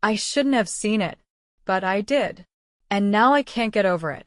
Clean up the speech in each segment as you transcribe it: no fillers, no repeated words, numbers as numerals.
I shouldn't have seen it, but I did. And now I can't get over it.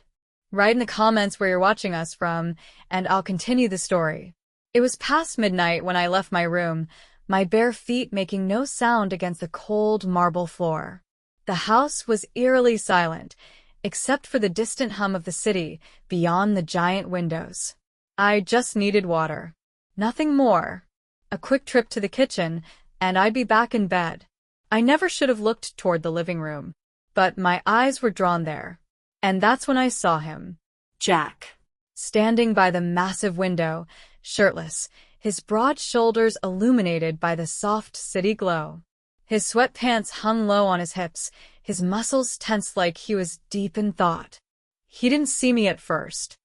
Write in the comments where you're watching us from, and I'll continue the story. It was past midnight when I left my room, my bare feet making no sound against the cold marble floor. The house was eerily silent, except for the distant hum of the city beyond the giant windows. I just needed water. Nothing more. A quick trip to the kitchen, and I'd be back in bed. I never should have looked toward the living room, but my eyes were drawn there. And that's when I saw him. Jack. Standing by the massive window, shirtless, his broad shoulders illuminated by the soft city glow. His sweatpants hung low on his hips, his muscles tense like he was deep in thought. He didn't see me at first.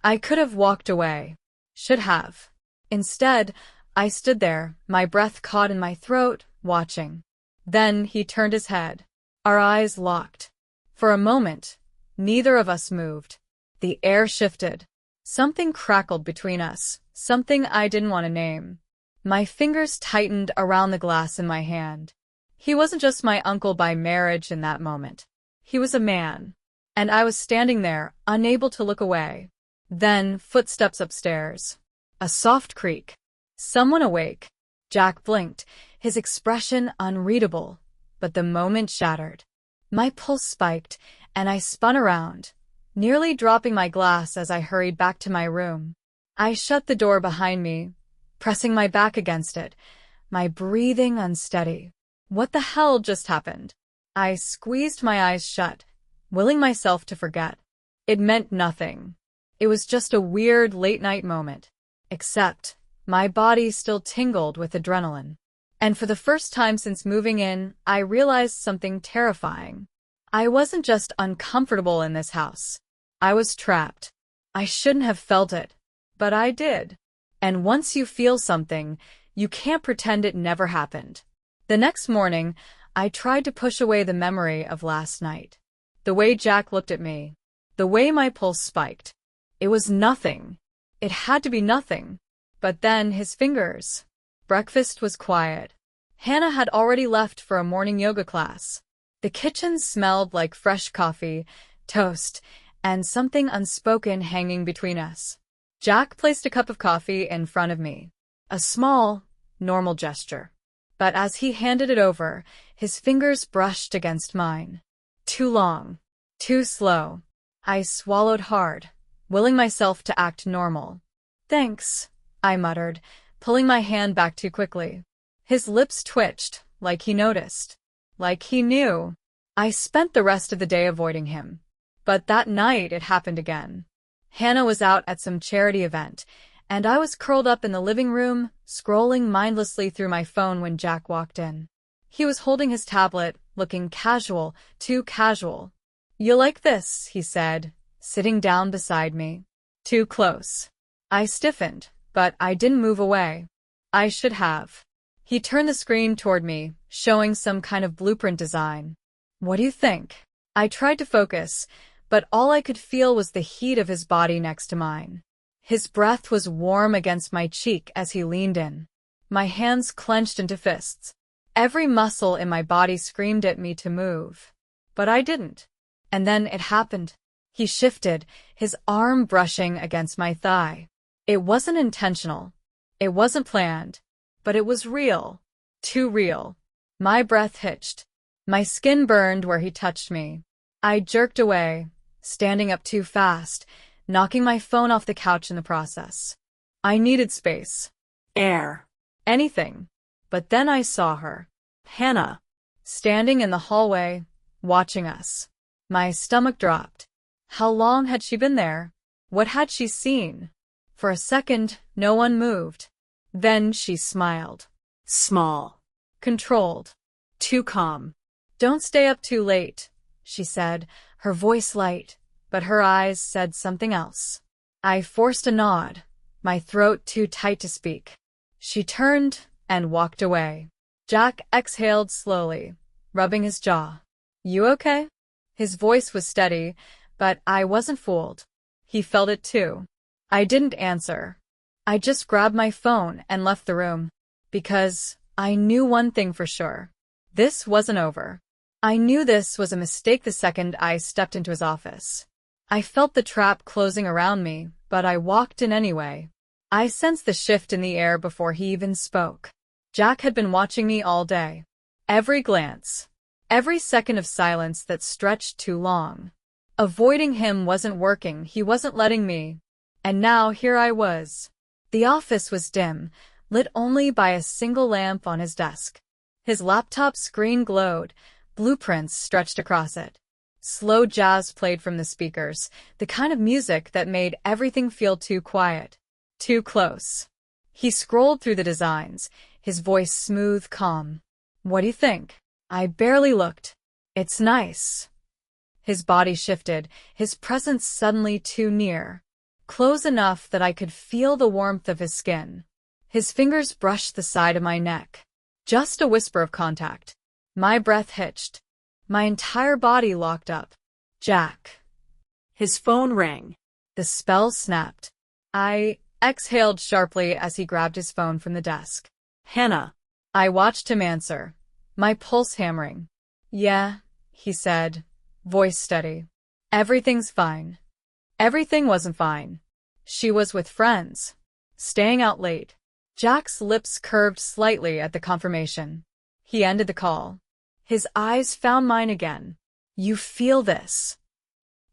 I could have walked away. Should have. Instead, I stood there, my breath caught in my throat, watching. Then he turned his head. Our eyes locked. For a moment, neither of us moved. The air shifted. Something crackled between us, something I didn't want to name. My fingers tightened around the glass in my hand. He wasn't just my uncle by marriage in that moment. He was a man. And I was standing there, unable to look away. Then, footsteps upstairs. A soft creak. Someone awake. Jack blinked, his expression unreadable, but the moment shattered. My pulse spiked, and I spun around, nearly dropping my glass as I hurried back to my room. I shut the door behind me, pressing my back against it, my breathing unsteady. What the hell just happened? I squeezed my eyes shut, willing myself to forget. It meant nothing. It was just a weird late-night moment. Except, my body still tingled with adrenaline. And for the first time since moving in, I realized something terrifying. I wasn't just uncomfortable in this house. I was trapped. I shouldn't have felt it, but I did. And once you feel something, you can't pretend it never happened. The next morning, I tried to push away the memory of last night. The way Jack looked at me. The way my pulse spiked. It was nothing. It had to be nothing. But then his fingers. Breakfast was quiet. Hannah had already left for a morning yoga class. The kitchen smelled like fresh coffee, toast, and something unspoken hanging between us. Jack placed a cup of coffee in front of me. A small, normal gesture. But as he handed it over, his fingers brushed against mine. Too long. Too slow. I swallowed hard, willing myself to act normal. "Thanks," I muttered, pulling my hand back too quickly. His lips twitched, like he noticed. Like he knew. I spent the rest of the day avoiding him. But that night it happened again. Hannah was out at some charity event, and I was curled up in the living room, scrolling mindlessly through my phone when Jack walked in. He was holding his tablet, looking casual, too casual. "You like this," he said, sitting down beside me. Too close. I stiffened, but I didn't move away. I should have. He turned the screen toward me, showing some kind of blueprint design. "What do you think?" I tried to focus, but all I could feel was the heat of his body next to mine. His breath was warm against my cheek as he leaned in. My hands clenched into fists. Every muscle in my body screamed at me to move. But I didn't. And then it happened. He shifted, his arm brushing against my thigh. It wasn't intentional. It wasn't planned. But it was real. Too real. My breath hitched. My skin burned where he touched me. I jerked away, standing up too fast, knocking my phone off the couch in the process. I needed space. Air. Anything. But then I saw her. Hannah. Standing in the hallway, watching us. My stomach dropped. How long had she been there? What had she seen? For a second, no one moved. Then she smiled. Small. Controlled. Too calm. "Don't stay up too late," she said, her voice light, but her eyes said something else. I forced a nod, my throat too tight to speak. She turned and walked away. Jack exhaled slowly, rubbing his jaw. "You okay?" His voice was steady, but I wasn't fooled. He felt it too. I didn't answer. I just grabbed my phone and left the room. Because I knew one thing for sure. This wasn't over. I knew this was a mistake the second I stepped into his office. I felt the trap closing around me, but I walked in anyway. I sensed the shift in the air before he even spoke. Jack had been watching me all day. Every glance. Every second of silence that stretched too long. Avoiding him wasn't working, he wasn't letting me. And now here I was. The office was dim, lit only by a single lamp on his desk. His laptop screen glowed, blueprints stretched across it. Slow jazz played from the speakers, the kind of music that made everything feel too quiet, too close. He scrolled through the designs, his voice smooth, calm. "What do you think?" I barely looked. "It's nice." His body shifted, his presence suddenly too near. Close enough that I could feel the warmth of his skin. His fingers brushed the side of my neck. Just a whisper of contact. My breath hitched. My entire body locked up. "Jack." His phone rang. The spell snapped. I exhaled sharply as he grabbed his phone from the desk. "Hannah." I watched him answer, my pulse hammering. "Yeah," he said, voice steady. "Everything's fine." Everything wasn't fine. She was with friends. Staying out late. Jack's lips curved slightly at the confirmation. He ended the call. His eyes found mine again. "You feel this?"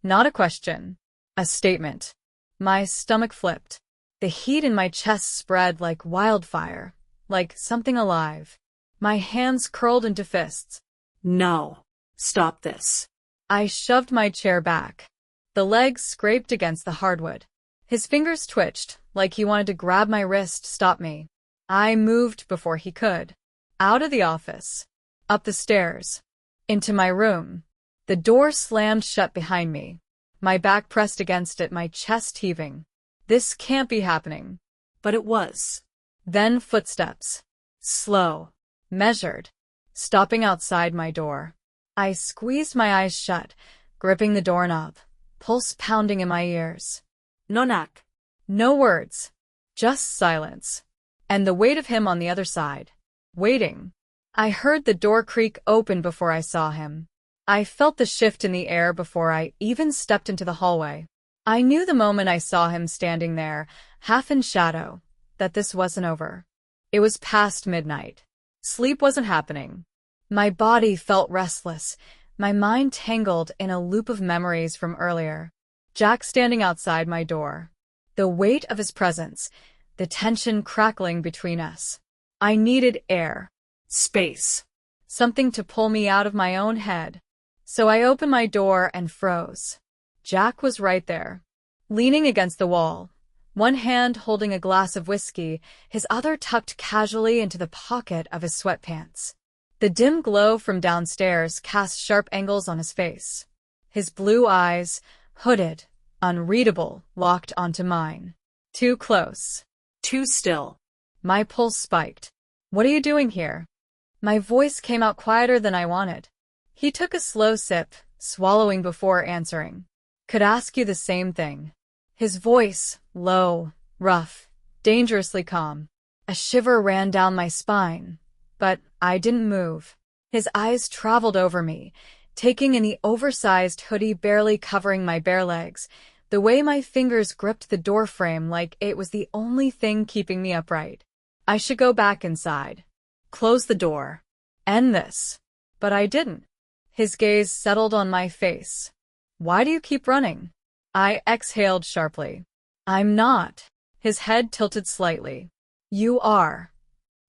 Not a question. A statement. My stomach flipped. The heat in my chest spread like wildfire, like something alive. My hands curled into fists. "No. Stop this." I shoved my chair back. The legs scraped against the hardwood. His fingers twitched, like he wanted to grab my wrist, stop me. I moved before he could. Out of the office. Up the stairs. Into my room. The door slammed shut behind me. My back pressed against it, my chest heaving. This can't be happening. But it was. Then footsteps. Slow. Measured. Stopping outside my door. I squeezed my eyes shut, gripping the doorknob, pulse pounding in my ears. "No knock." No words. Just silence. And the weight of him on the other side. Waiting. I heard the door creak open before I saw him. I felt the shift in the air before I even stepped into the hallway. I knew the moment I saw him standing there, half in shadow, that this wasn't over. It was past midnight. Sleep wasn't happening. My body felt restless, my mind tangled in a loop of memories from earlier. Jack standing outside my door. The weight of his presence, the tension crackling between us. I needed air. Space. Something to pull me out of my own head. So I opened my door and froze. Jack was right there, leaning against the wall, one hand holding a glass of whiskey, his other tucked casually into the pocket of his sweatpants. The dim glow from downstairs cast sharp angles on his face. His blue eyes, hooded, unreadable, locked onto mine. Too close. Too still. My pulse spiked. "What are you doing here?" My voice came out quieter than I wanted. He took a slow sip, swallowing before answering. "Could ask you the same thing." His voice, low, rough, dangerously calm. A shiver ran down my spine, but I didn't move. His eyes traveled over me, taking in the oversized hoodie barely covering my bare legs, the way my fingers gripped the doorframe like it was the only thing keeping me upright. I should go back inside. Close the door. End this. But I didn't. His gaze settled on my face. "Why do you keep running?" I exhaled sharply. "I'm not." His head tilted slightly. "You are."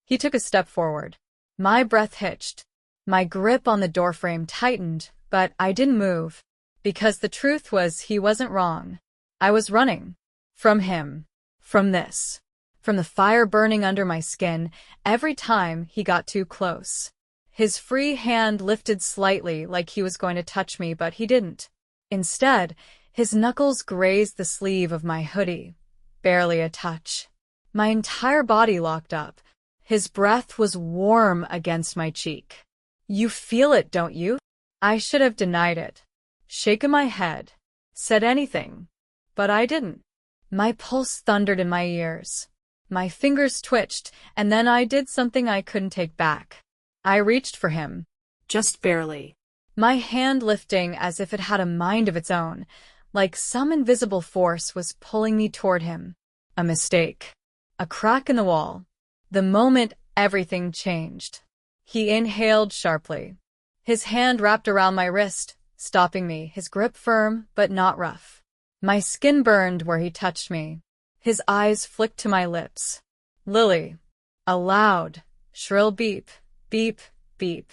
He took a step forward. My breath hitched. My grip on the doorframe tightened, but I didn't move. Because the truth was he wasn't wrong. I was running. From him. From this. From the fire burning under my skin every time he got too close. His free hand lifted slightly like he was going to touch me, but he didn't. Instead, his knuckles grazed the sleeve of my hoodie. Barely a touch. My entire body locked up. His breath was warm against my cheek. "You feel it, don't you?" I should have denied it. Shaken my head. Said anything. But I didn't. My pulse thundered in my ears. My fingers twitched, and then I did something I couldn't take back. I reached for him. Just barely. my hand lifting as if it had a mind of its own, like some invisible force was pulling me toward him. A mistake. A crack in the wall. The moment everything changed. He inhaled sharply. His hand wrapped around my wrist, stopping me, his grip firm but not rough. My skin burned where he touched me. His eyes flicked to my lips. Lily. A loud, shrill beep, beep, beep.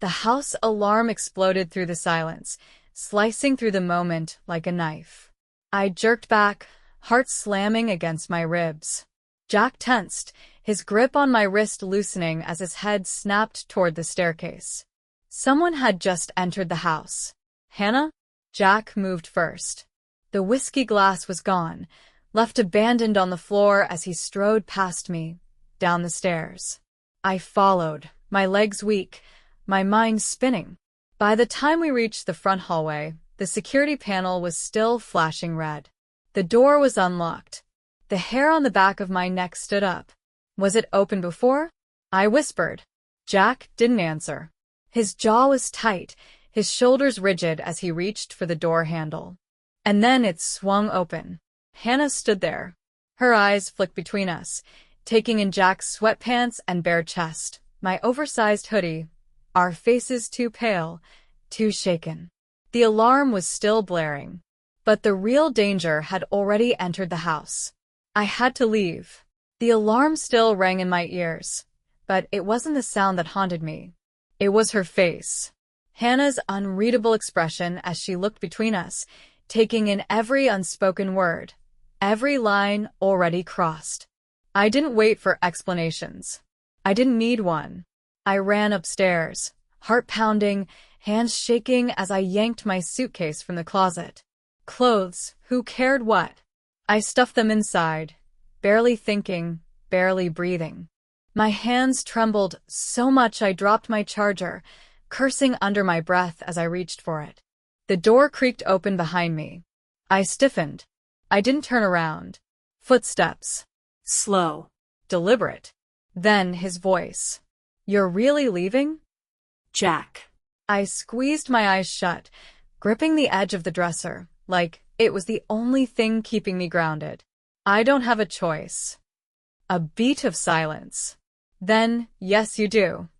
The house alarm exploded through the silence, slicing through the moment like a knife. I jerked back, heart slamming against my ribs. Jack tensed, his grip on my wrist loosening as his head snapped toward the staircase. Someone had just entered the house. Hannah? Jack moved first. The whiskey glass was gone, left abandoned on the floor as he strode past me, down the stairs. I followed, my legs weak, my mind spinning. By the time we reached the front hallway, the security panel was still flashing red. The door was unlocked. The hair on the back of my neck stood up. Was it open before? I whispered. Jack didn't answer. His jaw was tight, his shoulders rigid as he reached for the door handle. And then it swung open. Hannah stood there. Her eyes flicked between us, taking in Jack's sweatpants and bare chest, my oversized hoodie, our faces too pale, too shaken. The alarm was still blaring, but the real danger had already entered the house. I had to leave. The alarm still rang in my ears, but it wasn't the sound that haunted me. It was her face. Hannah's unreadable expression as she looked between us, taking in every unspoken word, every line already crossed. I didn't wait for explanations. I didn't need one. I ran upstairs, heart pounding, hands shaking as I yanked my suitcase from the closet. Clothes, who cared what? I stuffed them inside, barely thinking, barely breathing. My hands trembled so much I dropped my charger, cursing under my breath as I reached for it. The door creaked open behind me. I stiffened. I didn't turn around. Footsteps. Slow. Deliberate. Then his voice. You're really leaving? Jack. I squeezed my eyes shut, gripping the edge of the dresser, like it was the only thing keeping me grounded. I don't have a choice. A beat of silence. Then, yes you do.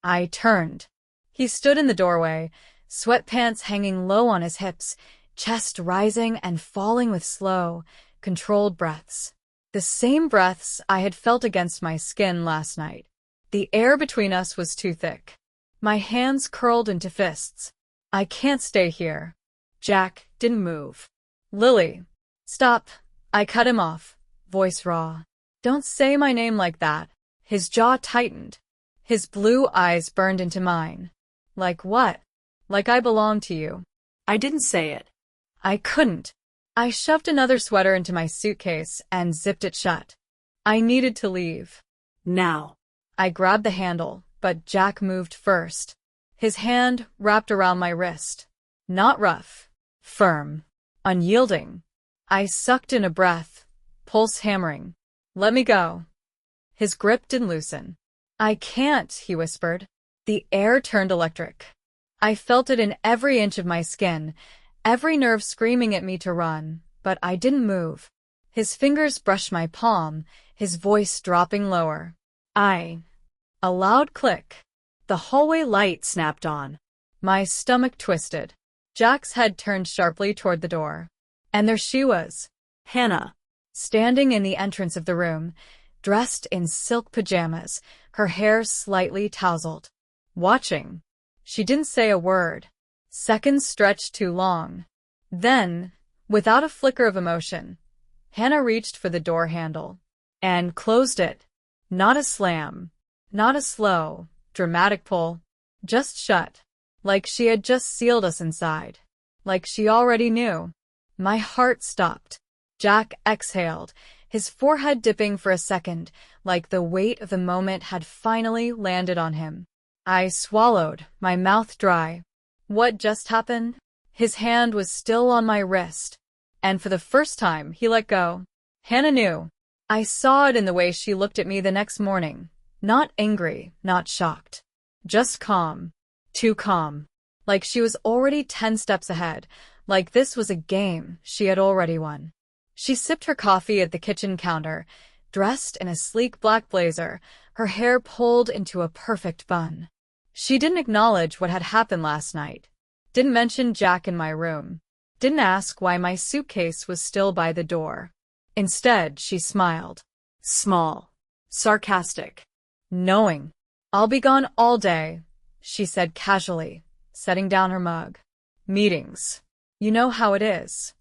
I turned. He stood in the doorway, sweatpants hanging low on his hips, chest rising and falling with slow, controlled breaths. The same breaths I had felt against my skin last night. The air between us was too thick. My hands curled into fists. I can't stay here. Jack didn't move. Lily. Stop. I cut him off, voice raw. Don't say my name like that. His jaw tightened. His blue eyes burned into mine. Like what? Like I belong to you. I didn't say it. I couldn't. I shoved another sweater into my suitcase and zipped it shut. I needed to leave. Now. I grabbed the handle, but Jack moved first. His hand wrapped around my wrist. Not rough. Firm. Unyielding. I sucked in a breath, pulse hammering. Let me go. His grip didn't loosen. I can't, he whispered. The air turned electric. I felt it in every inch of my skin, every nerve screaming at me to run, but I didn't move. His fingers brushed my palm, his voice dropping lower. A loud click. The hallway light snapped on. My stomach twisted. Jack's head turned sharply toward the door. And there she was. Hannah. Standing in the entrance of the room, dressed in silk pajamas, her hair slightly tousled. Watching. She didn't say a word. Seconds stretched too long. Then, without a flicker of emotion, Hannah reached for the door handle and closed it. Not a slam. Not a slow, dramatic pull. Just shut. Like she had just sealed us inside. Like she already knew. My heart stopped. Jack exhaled, his forehead dipping for a second, like the weight of the moment had finally landed on him. I swallowed, my mouth dry. What just happened? His hand was still on my wrist, and for the first time he let go. Hannah knew. I saw it in the way she looked at me the next morning. Not angry, not shocked. Just calm. Too calm. like she was already 10 steps ahead, like this was a game she had already won. She sipped her coffee at the kitchen counter, dressed in a sleek black blazer, her hair pulled into a perfect bun. She didn't acknowledge what had happened last night, didn't mention Jack in my room, didn't ask why my suitcase was still by the door. Instead, she smiled. Small. Sarcastic. Knowing. I'll be gone all day, she said casually, setting down her mug. Meetings. You know how it is.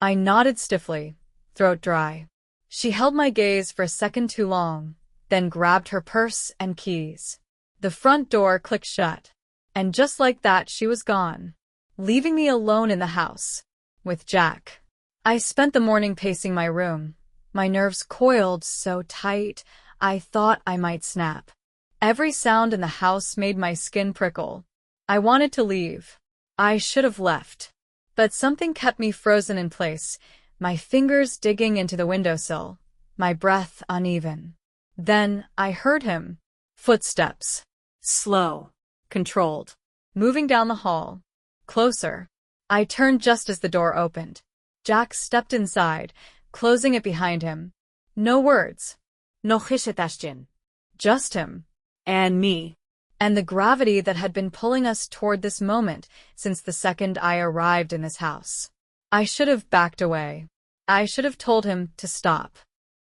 I nodded stiffly, throat dry. She held my gaze for a second too long, then grabbed her purse and keys. The front door clicked shut, and just like that she was gone, leaving me alone in the house, with Jack. I spent the morning pacing my room, my nerves coiled so tight I thought I might snap. Every sound in the house made my skin prickle. I wanted to leave. I should have left. But something kept me frozen in place, my fingers digging into the windowsill, my breath uneven. Then I heard him. Footsteps. Slow. Controlled. Moving down the hall. Closer. I turned just as the door opened. Jack stepped inside, closing it behind him. No words. No hishitashjin. Just him. And me. And the gravity that had been pulling us toward this moment since the second I arrived in this house. I should have backed away. I should have told him to stop.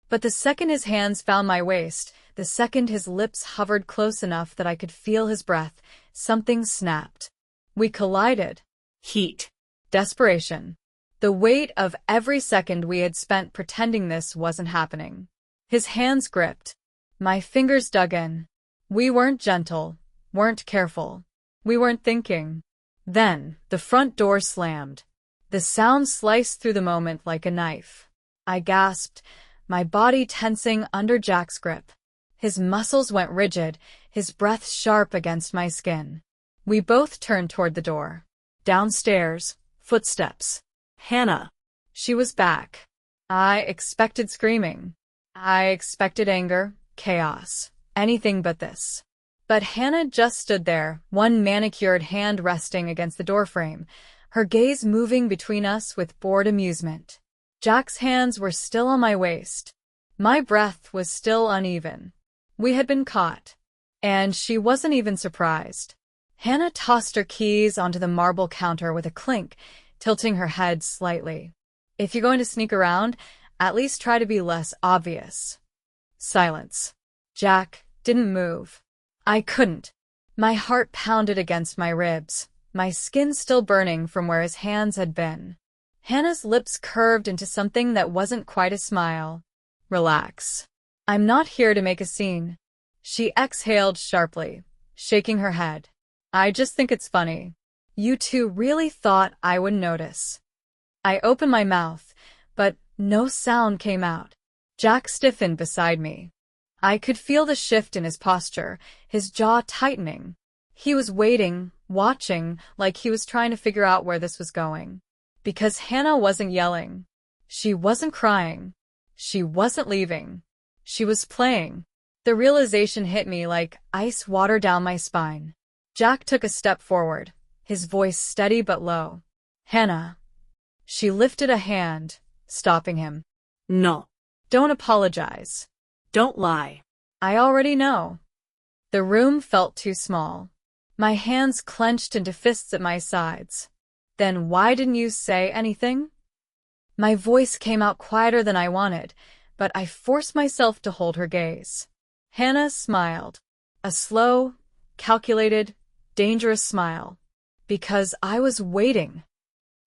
But the second his hands found my waist, the second his lips hovered close enough that I could feel his breath, something snapped. We collided. Heat. Desperation. The weight of every second we had spent pretending this wasn't happening. His hands gripped. My fingers dug in. We weren't gentle, weren't careful. We weren't thinking. Then, the front door slammed. The sound sliced through the moment like a knife. I gasped, my body tensing under Jack's grip. His muscles went rigid, his breath sharp against my skin. We both turned toward the door. Downstairs, footsteps. Hannah. She was back. I expected screaming. I expected anger, chaos, anything but this. But Hannah just stood there, one manicured hand resting against the doorframe, her gaze moving between us with bored amusement. Jack's hands were still on my waist. My breath was still uneven. We had been caught. And she wasn't even surprised. Hannah tossed her keys onto the marble counter with a clink, tilting her head slightly. If you're going to sneak around, at least try to be less obvious. Silence. Jack didn't move. I couldn't. My heart pounded against my ribs, my skin still burning from where his hands had been. Hannah's lips curved into something that wasn't quite a smile. Relax. I'm not here to make a scene. She exhaled sharply, shaking her head. I just think it's funny. You two really thought I would notice. I opened my mouth, but no sound came out. Jack stiffened beside me. I could feel the shift in his posture, his jaw tightening. He was waiting, watching, like he was trying to figure out where this was going. Because Hannah wasn't yelling. She wasn't crying. She wasn't leaving. She was playing. The realization hit me like ice water down my spine. Jack took a step forward, his voice steady but low. Hannah. She lifted a hand, stopping him. No. Don't apologize. Don't lie. I already know. The room felt too small. My hands clenched into fists at my sides. Then why didn't you say anything? My voice came out quieter than I wanted, but I forced myself to hold her gaze. Hannah smiled. A slow, calculated, dangerous smile. Because I was waiting.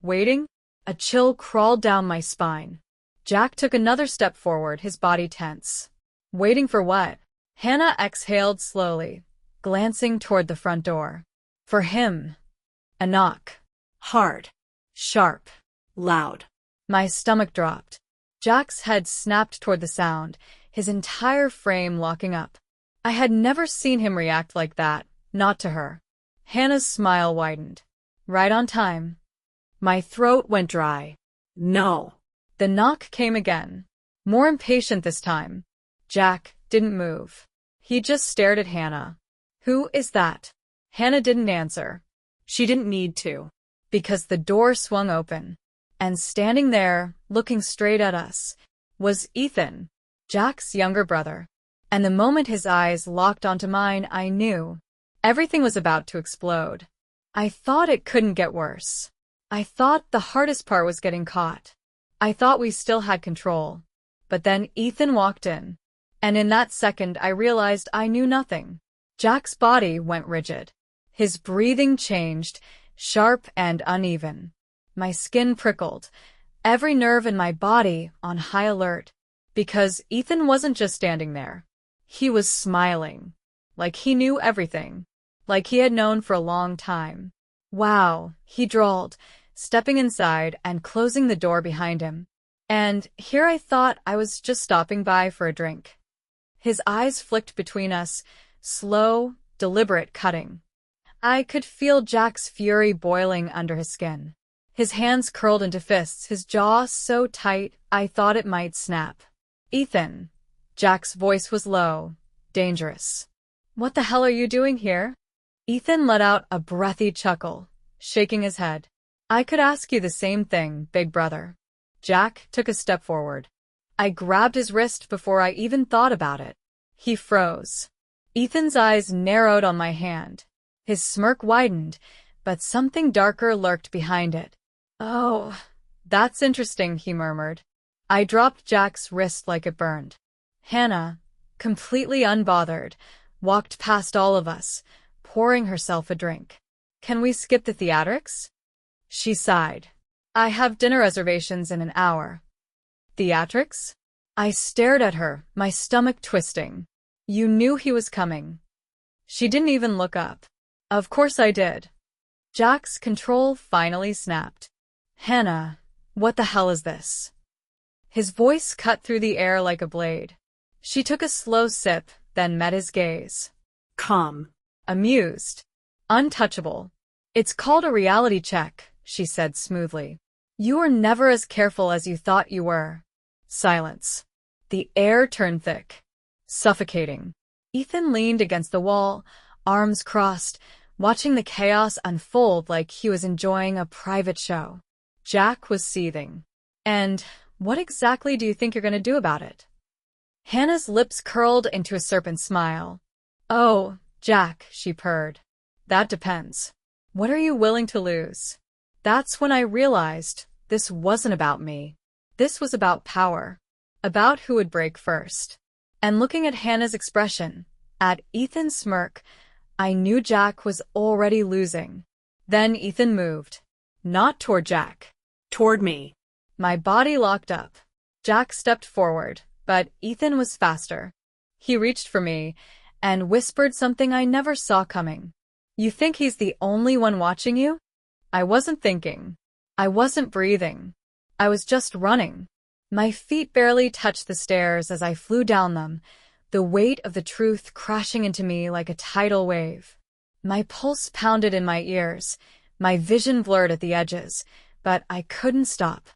Waiting? A chill crawled down my spine. Jack took another step forward, his body tense. Waiting for what? Hannah exhaled slowly, glancing toward the front door. For him. A knock. Hard. Sharp. Loud. My stomach dropped. Jack's head snapped toward the sound, his entire frame locking up. I had never seen him react like that, not to her. Hannah's smile widened. Right on time. My throat went dry. No. The knock came again. More impatient this time. Jack didn't move. He just stared at Hannah. Who is that? Hannah didn't answer. She didn't need to. because the door swung open. And standing there, looking straight at us, was Ethan, Jack's younger brother. And the moment his eyes locked onto mine, I knew everything was about to explode. I thought it couldn't get worse. I thought the hardest part was getting caught. I thought we still had control. But then Ethan walked in. And in that second, I realized I knew nothing. Jack's body went rigid. His breathing changed, sharp and uneven. My skin prickled, every nerve in my body on high alert. Because Ethan wasn't just standing there. He was smiling. Like he knew everything. Like he had known for a long time. Wow, he drawled, stepping inside and closing the door behind him. And here I thought I was just stopping by for a drink. His eyes flicked between us, slow, deliberate cutting. I could feel Jack's fury boiling under his skin. His hands curled into fists, his jaw so tight I thought it might snap. Ethan. Jack's voice was low, dangerous. What the hell are you doing here? Ethan let out a breathy chuckle, shaking his head. I could ask you the same thing, big brother. Jack took a step forward. I grabbed his wrist before I even thought about it. He froze. Ethan's eyes narrowed on my hand. His smirk widened, but something darker lurked behind it. Oh, that's interesting, he murmured. I dropped Jack's wrist like it burned. Hannah, completely unbothered, walked past all of us, pouring herself a drink. Can we skip the theatrics? She sighed. I have dinner reservations in an hour. Theatrics? I stared at her, my stomach twisting. You knew he was coming. She didn't even look up. Of course I did. Jack's control finally snapped. Hannah, what the hell is this? His voice cut through the air like a blade. She took a slow sip, then met his gaze. Calm. Amused. Untouchable. It's called a reality check, she said smoothly. You were never as careful as you thought you were. Silence. The air turned thick. Suffocating. Ethan leaned against the wall, arms crossed, watching the chaos unfold like he was enjoying a private show. Jack was seething. And what exactly do you think you're going to do about it? Hannah's lips curled into a serpent smile. Oh, Jack, she purred. That depends. What are you willing to lose? That's when I realized this wasn't about me. This was about power. About who would break first. And looking at Hannah's expression, at Ethan's smirk, I knew Jack was already losing. Then Ethan moved. Not toward Jack. Toward me. My body locked up. Jack stepped forward, but Ethan was faster. He reached for me and whispered something I never saw coming. You think he's the only one watching you? I wasn't thinking. I wasn't breathing. I was just running. My feet barely touched the stairs as I flew down them, the weight of the truth crashing into me like a tidal wave. My pulse pounded in my ears, my vision blurred at the edges, but I couldn't stop.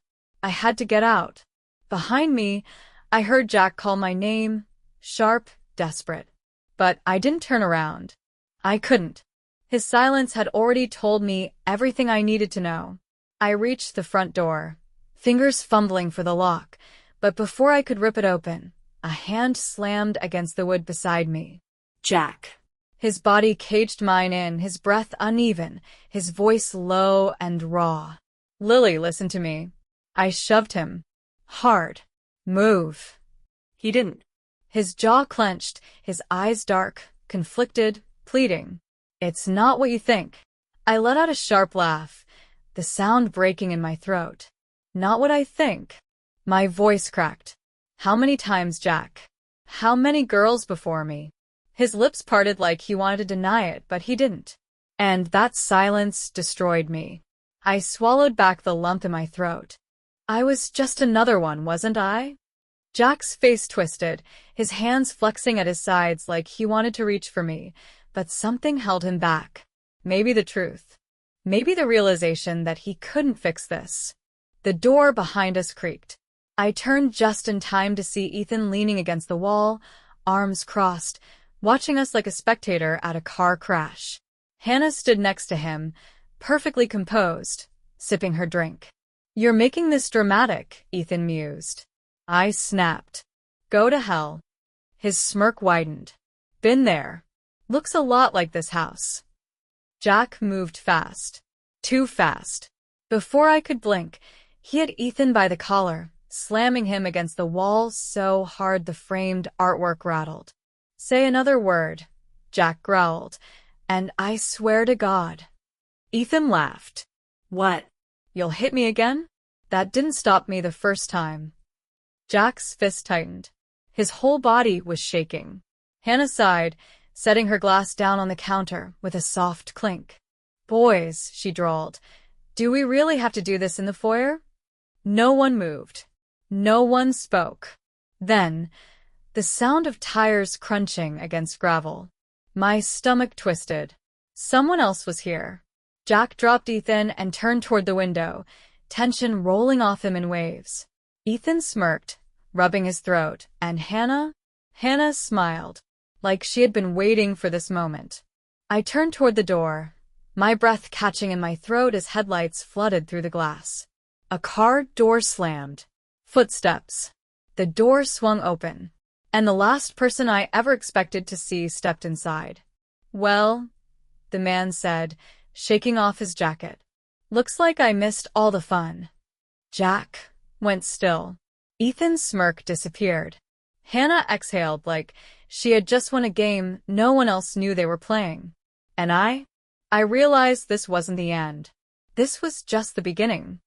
I had to get out. Behind me, I heard Jack call my name, sharp, desperate. But I didn't turn around. I couldn't. His silence had already told me everything I needed to know. I reached the front door, fingers fumbling for the lock, but before I could rip it open, a hand slammed against the wood beside me. Jack. His body caged mine in, his breath uneven, his voice low and raw. Lily, listen to me. I shoved him. Hard. Move. He didn't. His jaw clenched, his eyes dark, conflicted, pleading. It's not what you think. I let out a sharp laugh, the sound breaking in my throat. Not what I think. My voice cracked. How many times, Jack? How many girls before me? His lips parted like he wanted to deny it, but he didn't. And that silence destroyed me. I swallowed back the lump in my throat. I was just another one, wasn't I? Jack's face twisted, his hands flexing at his sides like he wanted to reach for me, but something held him back. Maybe the truth. Maybe the realization that he couldn't fix this. The door behind us creaked. I turned just in time to see Ethan leaning against the wall, arms crossed, watching us like a spectator at a car crash. Hannah stood next to him, perfectly composed, sipping her drink. You're making this dramatic, Ethan mused. I snapped. Go to hell. His smirk widened. Been there. Looks a lot like this house. Jack moved fast. Too fast. Before I could blink, he had Ethan by the collar, slamming him against the wall so hard the framed artwork rattled. Say another word, Jack growled, and I swear to God. Ethan laughed. What? You'll hit me again? That didn't stop me the first time. Jack's fist tightened. His whole body was shaking. Hannah sighed, setting her glass down on the counter with a soft clink. Boys, she drawled, do we really have to do this in the foyer? No one moved. No one spoke. Then, the sound of tires crunching against gravel. My stomach twisted. Someone else was here. Jack dropped Ethan and turned toward the window, tension rolling off him in waves. Ethan smirked, rubbing his throat, and Hannah smiled, like she had been waiting for this moment. I turned toward the door, my breath catching in my throat as headlights flooded through the glass. A car door slammed. Footsteps. The door swung open, and the last person I ever expected to see stepped inside. Well, the man said, shaking off his jacket. Looks like I missed all the fun. Jack went still. Ethan's smirk disappeared. Hannah exhaled like she had just won a game no one else knew they were playing. And I realized this wasn't the end. This was just the beginning.